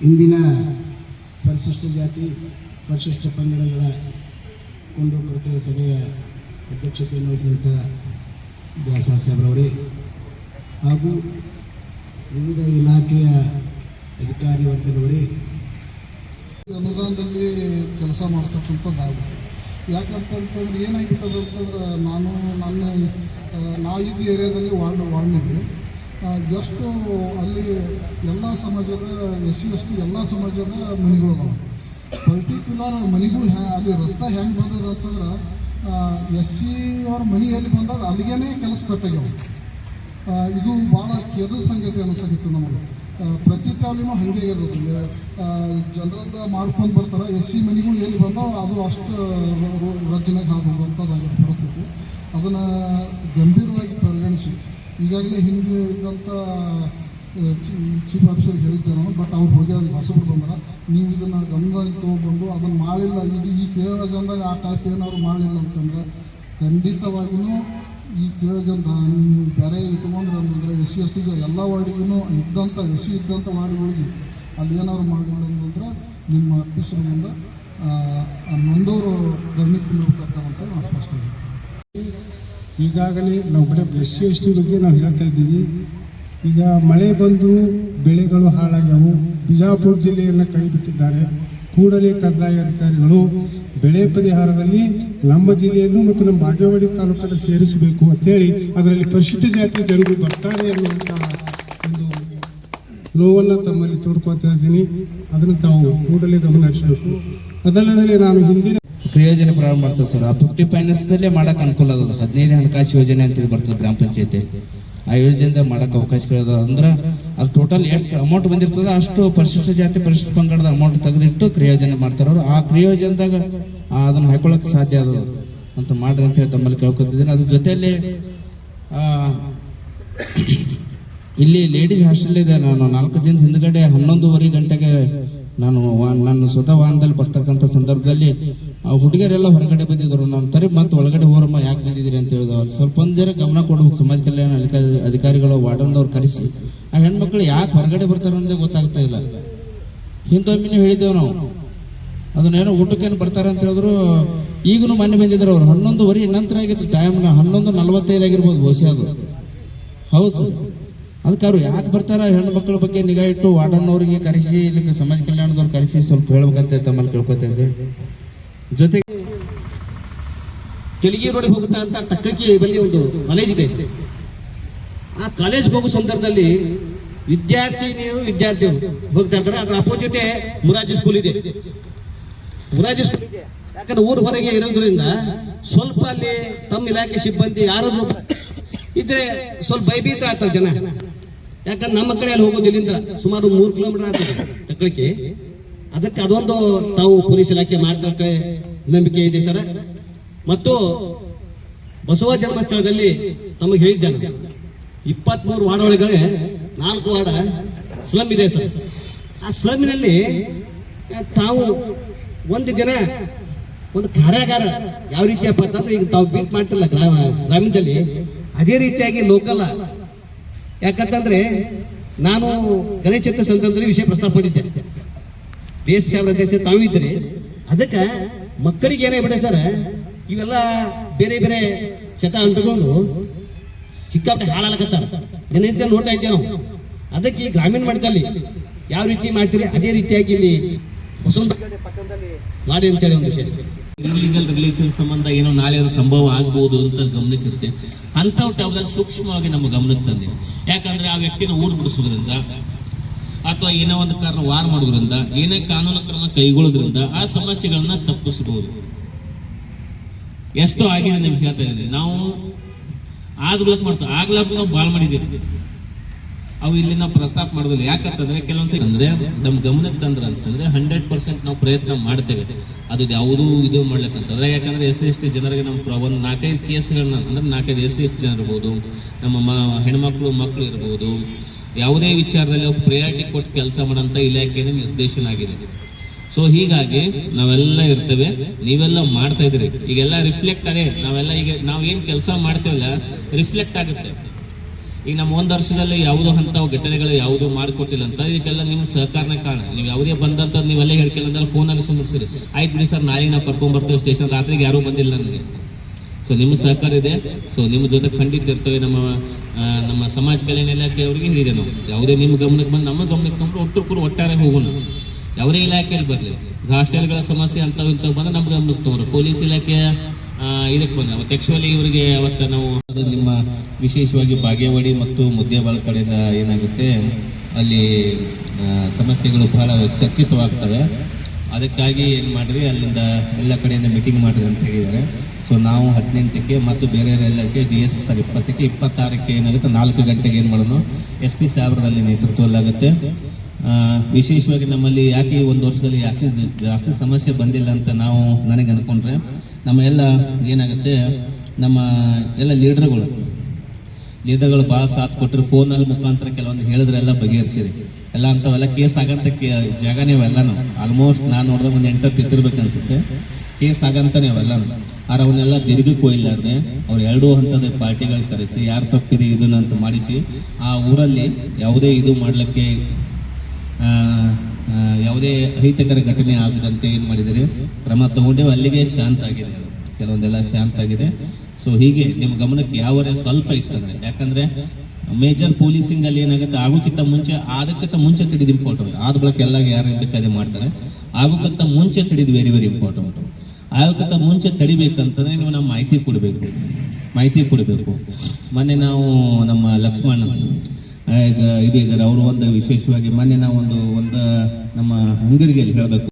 ಇಂದಿನ ಪರಿಶಿಷ್ಟ ಜಾತಿ ಪರಿಶಿಷ್ಟ ಪಂಗಡಗಳ ಕುಂದುಕೊರತೆ ಸಭೆಯ ಅಧ್ಯಕ್ಷತೆಯನ್ನು ವಹಿಸಿದಂಥ ದಾಸವಾಳ ಸಾಹೇಬ್ರವರೇ ಹಾಗೂ ವಿವಿಧ ಇಲಾಖೆಯ ಅಧಿಕಾರಿ ವರ್ಗದವರೇ, ಅನುದಾನದಲ್ಲಿ ಕೆಲಸ ಮಾಡ್ತಕ್ಕಂಥದ್ದಾಗುತ್ತೆ. ಯಾಕಂತಂತಂದ್ರೆ ಏನಾಗಿಬಿಟ್ಟದು ಅಂತಂದ್ರೆ ನಾವು ಇದ್ದ ಏರಿಯಾದಲ್ಲಿ ವಾರ್ಡ್ನಲ್ಲಿ ಜಸ್ಟು ಅಲ್ಲಿ ಎಲ್ಲ ಸಮಾಜದ SC ST ಎಲ್ಲ ಸಮಾಜದ ಮನೆಗಳು ಅದಾವೆ. ಪರ್ಟಿಕ್ಯುಲರ್ ಮನೆಗಳು ಅಲ್ಲಿ ರಸ್ತೆ ಹೆಂಗೆ ಬಂದದ ಅಂತಂದ್ರೆ SC ಅವ್ರ ಮನೆ ಎಲ್ಲಿ ಬಂದಾಗ ಅಲ್ಲಿಗೇ ಕೆಲಸ ಕಟ್ಟಾಗ್ಯಾವ. ಇದು ಭಾಳ ಖೇದದ ಸಂಗತಿ ಅನಿಸೋದಿತ್ತು ನಮಗೆ. ಪ್ರತಿ ತಾಲೂನು ಹಾಗೆ ಇರೋದು, ಜನರದ ಮಾಡ್ಕೊಂಡು ಬರ್ತಾರೆ. SC ಮನೆಗಳು ಎಲ್ಲಿ ಬಂದಾವ ಅದು ಅಷ್ಟು ರಚನೆಗೆ ಆಗುವಂಥದ್ದಾಗಿರೋ ಪರಿಸ್ಥಿತಿ. ಅದನ್ನು ಗಂಭೀರವಾಗಿ ಪರಿಗಣಿಸಿ ಈಗಾಗಲೇ ಹಿಂದೆ ಇದ್ದಂಥ ಚೀಫ್ ಆಫೀಸರ್ಗೆ ಹೇಳಿದ್ದೆ ನಾನು. ಬಟ್ ಅವ್ರು ಹೋಗಿ ಅವ್ರಿಗೆ ಹೊಸಬ್ರು ಬಂದ್ರೆ ನೀವು ಇದನ್ನು ಗಮನದಲ್ಲಿ ತೊಗೊಂಡ್ಬಂದು ಅದನ್ನು ಮಾಡಿಲ್ಲ, ಈ ಪ್ರಯೋಜನದಾಗ ಆ ಟೈಪ್ ಏನಾದ್ರು ಮಾಡಲಿಲ್ಲ ಅಂತಂದ್ರೆ ಖಂಡಿತವಾಗಿಯೂ ಈ ಪ್ರಯೋಜನ ನೀವು ಬೇರೆ ಇಟ್ಕೊಂಡ್ರೆ ಅಂತಂದರೆ SC ST ಎಲ್ಲ ವಾರ್ಡಿಗೂ ಇದ್ದಂಥ SC ಇದ್ದಂಥ ವಾರ್ಡ್ಗಳಿಗೆ ಅಲ್ಲಿ ಏನಾದ್ರು ಮಾಡಲಿಲ್ಲ ಅಂತಂದ್ರೆ ನಿಮ್ಮ ಆಫೀಸರಿಂದ ನೊಂದವರು ಗಮನಕ್ಕೆ ಬೀಳ್ಬೇಕಂತ ನಾವು ಸ್ಪಷ್ಟ. ಈಗಾಗಲೇ ನಾವು ಬರೀ SC ST ಬಗ್ಗೆ ನಾವು ಹೇಳ್ತಾ ಇದ್ದೀವಿ. ಈಗ ಮಳೆ ಬಂದು ಬೆಳೆಗಳು ಹಾಳಾಗ್ಯಾವು. ಬಿಜಾಪುರ ಜಿಲ್ಲೆಯನ್ನು ಕೈಬಿಟ್ಟಿದ್ದಾರೆ. ಕೂಡಲೇ ಕಂದಾಯ ಅಧಿಕಾರಿಗಳು ಬೆಳೆ ಪರಿಹಾರದಲ್ಲಿ ನಮ್ಮ ಜಿಲ್ಲೆಯನ್ನು ಮತ್ತು ನಮ್ಮ ಬಾಗೇವಾಡಿ ತಾಲೂಕನ್ನು ಸೇರಿಸಬೇಕು ಅಂತೇಳಿ ಅದರಲ್ಲಿ ಪರಿಶಿಷ್ಟ ಜಾತಿ ಜನರು ಬರ್ತಾರೆ ಅನ್ನುವಂಥ ಒಂದು ನೋವನ್ನು ತಮ್ಮಲ್ಲಿ ತೋಡ್ಕೊಳ್ತಾ ಇದ್ದೀನಿ. ಅದನ್ನು ತಾವು ಕೂಡಲೇ ಗಮನ ಹರಿಸಬೇಕು. ಅದಲ್ಲದೆ ನಾನು ಹಿಂದಿನ ಯೋಜನೆ ಪ್ರಾರಂಭ ಮಾಡ್ತೇವೆ ಸರ್. ಆ 50 ಫೈನಾನ್ಸ್ದಲ್ಲೇ ಮಾಡೋಕೆ ಅನುಕೂಲ ಅದ. 15 ಹಣಕಾಸು ಯೋಜನೆ ಅಂತೇಳಿ ಬರ್ತದೆ ಗ್ರಾಮ ಪಂಚಾಯತಿ. ಆ ಯೋಜನೆಯಿಂದ ಮಾಡೋಕೆ ಅವಕಾಶಗಳಿದೆ. ಅಂದ್ರೆ ಅದು ಟೋಟಲ್ ಎಷ್ಟು ಅಮೌಂಟ್ ಬಂದಿರ್ತದೆ ಅಷ್ಟು ಪರಿಶಿಷ್ಟ ಜಾತಿ ಪರಿಶಿಷ್ಟ ಪಂಗಡದ ಅಮೌಂಟ್ ತೆಗೆದಿಟ್ಟು ಕ್ರಿಯೋಜನೆ ಮಾಡ್ತಾರೆ ಅವರು. ಆ ಕ್ರಿಯೋಜನದಾಗ ಅದನ್ನು ಹಾಕೊಳ್ಳೋಕೆ ಸಾಧ್ಯ ಆದ ಅಂತ ಮಾಡ್ರಿ ಅಂತ ಹೇಳಿ ತಮ್ಮಲ್ಲಿ ಕೇಳ್ಕೊತಿದ್ದೀನಿ. ಅದ್ರ ಜೊತೆಯಲ್ಲಿ ಇಲ್ಲಿ ಲೇಡೀಸ್ ಹಾಸ್ಟೆಲ್ ಇದೆ. ನಾನು 4 ದಿನದ ಹಿಂದ್ಗಡೆ 11:30 ಗಂಟೆಗೆ ನಾನು ಸ್ವತಃ ವಾಹನದಲ್ಲಿ ಬರ್ತಕ್ಕಂಥ ಸಂದರ್ಭದಲ್ಲಿ ಹುಡುಗಿಯರೆಲ್ಲ ಹೊರಗಡೆ ಬಂದಿದ್ರು. ನಾನು ತರಿ ಮತ್ತೆ ಒಳಗಡೆ ಹೋರಮ್ಮ ಯಾಕೆ ಬಂದಿದ್ದೀರಿ ಅಂತ ಹೇಳಿದ. ಸ್ವಲ್ಪ ಒಂದರ ಗಮನ ಕೊಡ್ಬೇಕು. ಸಮಾಜ ಕಲ್ಯಾಣ ಅಧಿಕಾರಿಗಳು ವಾರ್ಡನ್ದವ್ರು ಕರೆಸಿ ಆ ಹೆಣ್ಮಕ್ಳು ಯಾಕೆ ಹೊರಗಡೆ ಬರ್ತಾರೆ ಅನ್ನೋದೇ ಗೊತ್ತಾಗ್ತಾ ಇಲ್ಲ. ಹಿಂದೊಮ್ಮಿನೂ ಹೇಳಿದ್ದೇವೆ ನಾವು, ಅದನ್ನೇನೋ ಊಟಕ್ಕೇನು ಬರ್ತಾರೆ ಅಂತ ಹೇಳಿದ್ರು. ಈಗೂ ಮೊನ್ನೆ ಬಂದಿದ್ರು ಅವ್ರು 11:30 ನಂತರ ಆಗಿತ್ತು. ಟೈಮ್ 11:45 ಆಗಿರ್ಬೋದು ಬಹುಶಃ ಅದು. ಹೌದು ಸರ್. ಅದಕ್ಕೆ ಅವ್ರು ಯಾಕೆ ಬರ್ತಾರ ಹೆಣ್ಣು ಮಕ್ಕಳ ಬಗ್ಗೆ ನಿಗಾ ಇಟ್ಟು ವಾರ್ಡನ್ನವರಿಗೆ ಕರೆಸಿ ಇಲ್ಲಿ ಸಮಾಜ ಕಲ್ಯಾಣದವ್ರು ಕರೆಸಿ ಸ್ವಲ್ಪ ಹೇಳ್ಬೇಕಂತ ತಮ್ಮಲ್ಲಿ ಕೇಳ್ಕೊತಾ ಇದ್ದೆ. ಜೊತೆಗೆ ತೆಲಿಗೆ ರೋಡಿಗೆ ಹೋಗುತ್ತಾ ಅಂತ ಟಕ್ಕಳಿಗೆ ಬಳಿ ಒಂದು ಕಾಲೇಜ್ ಇದೆ. ಆ ಕಾಲೇಜ್ಗೆ ಹೋಗೋ ಸಂದರ್ಭದಲ್ಲಿ ವಿದ್ಯಾರ್ಥಿ ಹೋಗ್ತಾ ಇರ್ತಾರೆ. ಅದ್ರ ಅಪೋಸಿಟ್ ಮುರಾಜಿ ಸ್ಕೂಲ್ ಇದೆ. ಯಾಕಂದ್ರೆ ಊರು ಹೊರಗೆ ಇರೋದ್ರಿಂದ ಸ್ವಲ್ಪ ಅಲ್ಲಿ ತಮ್ಮ ಇಲಾಖೆ ಸಿಬ್ಬಂದಿ ಯಾರಾದ್ರೂ ಇದ್ರೆ ಸ್ವಲ್ಪ ಭಯಭೀತ ಆಗ್ತಾರೆ ಜನ. ಯಾಕಂದ್ರೆ ನಮ್ಮ ಕಡೆ ಅಲ್ಲಿ ಹೋಗೋದು ಇಲ್ಲಿಂದ ಸುಮಾರು 3 ಕಿಲೋಮೀಟರ್ ಆಗ್ತದೆ ಟಕ್ಕಳಿಗೆ. ಅದಕ್ಕೆ ಅದೊಂದು ತಾವು ಪೊಲೀಸ್ ಇಲಾಖೆ ಮಾಡ್ತಾ ನಂಬಿಕೆ ಇದೆ ಸರ್. ಮತ್ತು ಬಸವ ಜನ್ಮಸ್ಥಳದಲ್ಲಿ ತಮಗೆ ಹೇಳಿದ್ದೇನೆ 23 ವಾರ್ಡ್ ಒಳಗಡೆ 4 ವಾರ್ಡ್ ಸ್ಲಮ್ ಇದೆ ಸರ್. ಆ ಸ್ಲಮ್ನಲ್ಲಿ ತಾವು ಒಂದು ದಿನ ಒಂದು ಕಾರ್ಯಾಗಾರ ಯಾವ ರೀತಿಯಪ್ಪ ಅಂತಂದ್ರೆ ಈಗ ತಾವು ಬೀಟ್ ಮಾಡ್ತಿಲ್ಲ ಗ್ರಾಮೀಣದಲ್ಲಿ ಅದೇ ರೀತಿಯಾಗಿ ಲೋಕಲ್. ಯಾಕಂತಂದ್ರೆ ನಾನು ಗಣೇಶ ಚತುರ್ಥಿ ಸಂದರ್ಭದಲ್ಲಿ ವಿಷಯ ಪ್ರಸ್ತಾಪ ಮಾಡಿದ್ದೆ. ದೇಶ ಸಾವಿರ ದೇಶ ತಾವಿದ್ರಿ. ಅದಕ್ಕೆ ಮಕ್ಕಳಿಗೆ ಏನಾಗ್ಬಿಟ್ಟೆ ಸರ್, ಇವೆಲ್ಲ ಬೇರೆ ಬೇರೆ ಚಟ ಅಂಟ್ಕೊಂಡು ಸಿಕ್ಕಾಪಟ್ಟೆ ಹಾಳಾಗತ್ತಾರ. ದಿನನಿತ್ಯ ನೋಡ್ತಾ ಇದ್ದೇವೆ ನಾವು. ಅದಕ್ಕೆ ಈ ಗ್ರಾಮೀಣ ಮಟ್ಟದಲ್ಲಿ ಯಾವ ರೀತಿ ಮಾಡ್ತೀರಿ ಅದೇ ರೀತಿಯಾಗಿ ಇಲ್ಲಿ ಪಕ್ಕದಲ್ಲಿ ಮಾಡಿ ಅಂತೇಳಿ ಒಂದು ವಿಶೇಷ. ಇಲ್ಲಿಗಲ್ ರಿಲೇಷನ್ ಸಂಬಂಧ ಏನೋ ನಾಳೆ ಸಂಭವ ಆಗ್ಬೋದು ಅಂತ ಗಮನಕ್ಕೆ ಇರುತ್ತೆ. ಅಂಥವು ಟೈಮ್ದಾಗ ಸೂಕ್ಷ್ಮವಾಗಿ ನಮ್ಮ ಗಮನಕ್ಕೆ ತಂದೆ. ಯಾಕಂದ್ರೆ ಆ ವ್ಯಕ್ತಿನ ಊರು ಬಿಡಿಸೋದ್ರಿಂದ ಅಥವಾ ಏನೋ ಒಂದು ಕಾರಣ ವಾರ್ ಮಾಡೋದ್ರಿಂದ ಏನೇ ಕಾನೂನು ಕ್ರಮ ಕೈಗೊಳ್ಳೋದ್ರಿಂದ ಆ ಸಮಸ್ಯೆಗಳನ್ನ ತಪ್ಪಿಸಬಹುದು. ಎಷ್ಟೋ ಆಗಿದೆ ನಿಮ್ಗೆ ಹೇಳ್ತಾ ಇದ್ದೀನಿ. ನಾವು ಆಗ್ಲಕ್ ಮಾಡ್ತೀವಿ, ಆಗ್ಲಾರ್ದು ನಾವು ಭಾಳ ಮಾಡಿದ್ದೀವಿ. ಅವು ಇಲ್ಲಿ ನಾವು ಪ್ರಸ್ತಾಪ ಮಾಡೋದಿಲ್ಲ. ಯಾಕಂತಂದ್ರೆ ಕೆಲವೊಂದ್ಸರಿ ಅಂದ್ರೆ ನಮ್ಮ ಗಮನಕ್ಕೆ ತಂದ್ರೆ ಅಂತಂದ್ರೆ 100% ನಾವು ಪ್ರಯತ್ನ ಮಾಡ್ತೇವೆ ಅದು ಯಾವುದೂ ಇದು ಮಾಡ್ಲಿಕ್ಕಂತಂದ್ರೆ. ಯಾಕಂದ್ರೆ SC ST ಜನರಿಗೆ ನಮ್ಮ ಒಂದು 4-5 ಕೇಸ್ಗಳನ್ನ ಅಂದ್ರೆ 4-5 SC ST ಜನ ಇರ್ಬೋದು, ನಮ್ಮ ಹೆಣ್ಮಕ್ಳು ಮಕ್ಕಳು ಇರ್ಬೋದು, ಯಾವುದೇ ವಿಚಾರದಲ್ಲಿ ಪ್ರಯಾರಿಟಿ ಕೊಟ್ಟು ಕೆಲಸ ಮಾಡೋಂಥ ಇಲಾಖೆಯ ನಿರ್ದೇಶನ ಆಗಿದೆ. ಸೊ ಹೀಗಾಗಿ ನಾವೆಲ್ಲ ಇರ್ತೇವೆ, ನೀವೆಲ್ಲ ಮಾಡ್ತಾ ಇದ್ದೀರಿ. ಈಗೆಲ್ಲ ರಿಫ್ಲೆಕ್ಟ್ ಅದೇ ನಾವೆಲ್ಲ ಈಗ ನಾವು ಏನು ಕೆಲಸ ಮಾಡ್ತೇವಲ್ಲ ರಿಫ್ಲೆಕ್ಟ್ ಆಗುತ್ತೆ. ಈಗ ನಮ್ಮ ಒಂದು ವರ್ಷದಲ್ಲಿ ಯಾವುದೋ ಅಂಥ ಘಟನೆಗಳು ಯಾವುದೂ ಮಾಡಿಕೊಟ್ಟಿಲ್ಲ ಅಂತ ಇದಕ್ಕೆಲ್ಲ ನಿಮ್ಮ ಸಹಕಾರನೇ ಕಾರಣ. ನೀವು ಯಾವುದೇ ಬಂದಂತ ನೀವೆಲ್ಲ ಹೇಳ್ಕಿಲ್ಲ ಅಂದ್ರೆ ಫೋನಲ್ಲಿ ಸುಮ್ಮನಿಸಿರಿ, ಆಯ್ತು ಸರ್ ನಾಳೆ ನಾವು ಕರ್ಕೊಂಡ್ಬರ್ತೇವೆ ಸ್ಟೇಷನ್, ರಾತ್ರಿಗೆ ಯಾರೂ ಬಂದಿಲ್ಲ ನನಗೆ. ಸೊ ನಿಮ್ಮ ಸಹಕಾರ ಇದೆ. ಸೊ ನಿಮ್ಮ ಜೊತೆ ಖಂಡಿತ ಇರ್ತೇವೆ. ನಮ್ಮ ಸಮಾಜ ಕಲ್ಯಾಣ ಇಲಾಖೆಯವರಿಗೆ ಹೇಳಿದೆ ನಾವು, ಯಾವುದೇ ನಿಮ್ಮ ಗಮನಕ್ಕೆ ಬಂದು ನಮ್ಮ ಗಮನಕ್ಕೆ ತಂದ್ರೆ ಒಟ್ಟಾರೆ ಹೋಗೋಣ. ಯಾವುದೇ ಇಲಾಖೆಯಲ್ಲಿ ಬರಲಿ, ಹಾಸ್ಟೆಲ್ಗಳ ಸಮಸ್ಯೆ ಅಂಥವು ಇಂಥವು ಬಂದ್ರೆ ನಮ್ಮ ಗಮನಕ್ಕೆ ತಗೋರು. ಪೊಲೀಸ್ ಇಲಾಖೆಯ ಇದಕ್ಕೆ ಬಂದ ಅವತ್ತು ಆ್ಯಕ್ಚುಲಿ ಇವರಿಗೆ ಅವತ್ತು ನಾವು ಅದು ನಿಮ್ಮ ವಿಶೇಷವಾಗಿ ಬಾಗೇವಾಡಿ ಮತ್ತು ಮುದ್ದೇಬಾಳ ಕಡೆಯಿಂದ ಏನಾಗುತ್ತೆ ಅಲ್ಲಿ ಸಮಸ್ಯೆಗಳು ಬಹಳ ಚರ್ಚಿತವಾಗ್ತವೆ. ಅದಕ್ಕಾಗಿ ಏನು ಮಾಡಿರಿ, ಅಲ್ಲಿಂದ ಎಲ್ಲ ಕಡೆಯಿಂದ ಮೀಟಿಂಗ್ ಮಾಡಿರಿ ಅಂತ ಹೇಳಿದ್ದಾರೆ. ಸೊ ನಾವು 18ಕ್ಕೆ ಮತ್ತು ಬೇರೆಯವರೆಲ್ಲಕ್ಕೆ DS ಸರ್ 20ಕ್ಕೆ 26ಕ್ಕೆ ಏನಾಗುತ್ತೆ 4 ಗಂಟೆಗೆ ಏನು ಮಾಡೋಣ SP ಸಾಹೇಬರಲ್ಲಿ ನೇತೃತ್ವದಲ್ಲಾಗುತ್ತೆ. ವಿಶೇಷವಾಗಿ ನಮ್ಮಲ್ಲಿ ಯಾಕೆ ಒಂದು ವರ್ಷದಲ್ಲಿ ಜಾಸ್ತಿ ಸಮಸ್ಯೆ ಬಂದಿಲ್ಲ ಅಂತ ನಾವು ನನಗೆ ಅನ್ಕೊಂಡ್ರೆ, ನಮ್ಮ ಎಲ್ಲ ಏನಾಗುತ್ತೆ ನಮ್ಮ ಎಲ್ಲ ಲೀಡರ್ಗಳು ಭಾಳ ಸಾಥ್ ಕೊಟ್ಟರು. ಫೋನಲ್ಲಿ ಮುಖಾಂತರ ಕೆಲವೊಂದು ಹೇಳಿದ್ರೆಲ್ಲ ಬಗೆಹರಿಸಿರಿ ಎಲ್ಲ ಅಂಥವೆಲ್ಲ ಕೇಸ್ ಆಗಂತ ಜಾಗನೇ ಅವೆಲ್ಲನೂ ಆಲ್ಮೋಸ್ಟ್ ನಾನು ನೋಡಿದ್ರೆ ಒಂದು 8 ತಿದ್ದಿರ್ಬೇಕು ಅನ್ಸುತ್ತೆ. ಕೇಸ್ ಆಗಂತಾನೆ ಅವೆಲ್ಲನೂ. ಆದ್ರೆ ಅವನ್ನೆಲ್ಲ ದೀರ್ಘಕ್ಕೆ ಹೋಗಿಲ್ಲಾರ್ದೆ ಅವ್ರು 2 ಹಂತದ ಪಾರ್ಟಿಗಳು ಕರೆಸಿ ಯಾರು ತಪ್ಪಿರಿ ಇದನ್ನಂತ ಮಾಡಿಸಿ ಆ ಊರಲ್ಲಿ ಯಾವುದೇ ಇದು ಮಾಡಲಿಕ್ಕೆ ಯಾವುದೇ ಅಹಿತಕರ ಘಟನೆ ಆಗದಂತೆ ಏನು ಮಾಡಿದರೆ ಕ್ರಮ ತಗೊಂಡೇವೆ. ಅಲ್ಲಿಗೆ ಶಾಂತ ಆಗಿದೆ, ಕೆಲವೊಂದೆಲ್ಲ ಶಾಂತ ಆಗಿದೆ. ಸೊ ಹೀಗೆ ನಿಮ್ಮ ಗಮನಕ್ಕೆ ಯಾವರೇ ಸ್ವಲ್ಪ ಇತ್ತಂದ್ರೆ, ಯಾಕಂದ್ರೆ ಮೇಜರ್ ಪೊಲೀಸಿಂಗ್ ಅಲ್ಲಿ ಏನಾಗುತ್ತೆ ಆಗೋಕ್ಕಿಂತ ಮುಂಚೆ ಅದಕ್ಕಿಂತ ಮುಂಚೆ ತಿಳಿದು ಇಂಪಾರ್ಟೆಂಟ್. ಆದ ಬಳಿಕ ಎಲ್ಲ ಯಾರು ಇದಕ್ಕೆ ಅದೇ ಮಾಡ್ತಾರೆ. ಆಗೋಕ್ಕಿಂತ ಮುಂಚೆ ತಿಳಿದು ವೆರಿ ವೆರಿ ಇಂಪಾರ್ಟೆಂಟ್. ಆಗೋಕ್ಕಿಂತ ಮುಂಚೆ ತಡಿಬೇಕಂತಂದ್ರೆ ನೀವು ನಮ್ಮ ಮಾಹಿತಿ ಕೊಡಬೇಕು. ಮೊನ್ನೆ ನಾವು ನಮ್ಮ ಲಕ್ಷ್ಮಣ್ ಇದು ಇದ್ದಾರೆ, ಅವರು ಒಂದು ವಿಶೇಷವಾಗಿ ಮೊನ್ನೆ ನಾವು ಒಂದು ನಮ್ಮ ಅಂಗಡಿಗೆ ಹೇಳಬೇಕು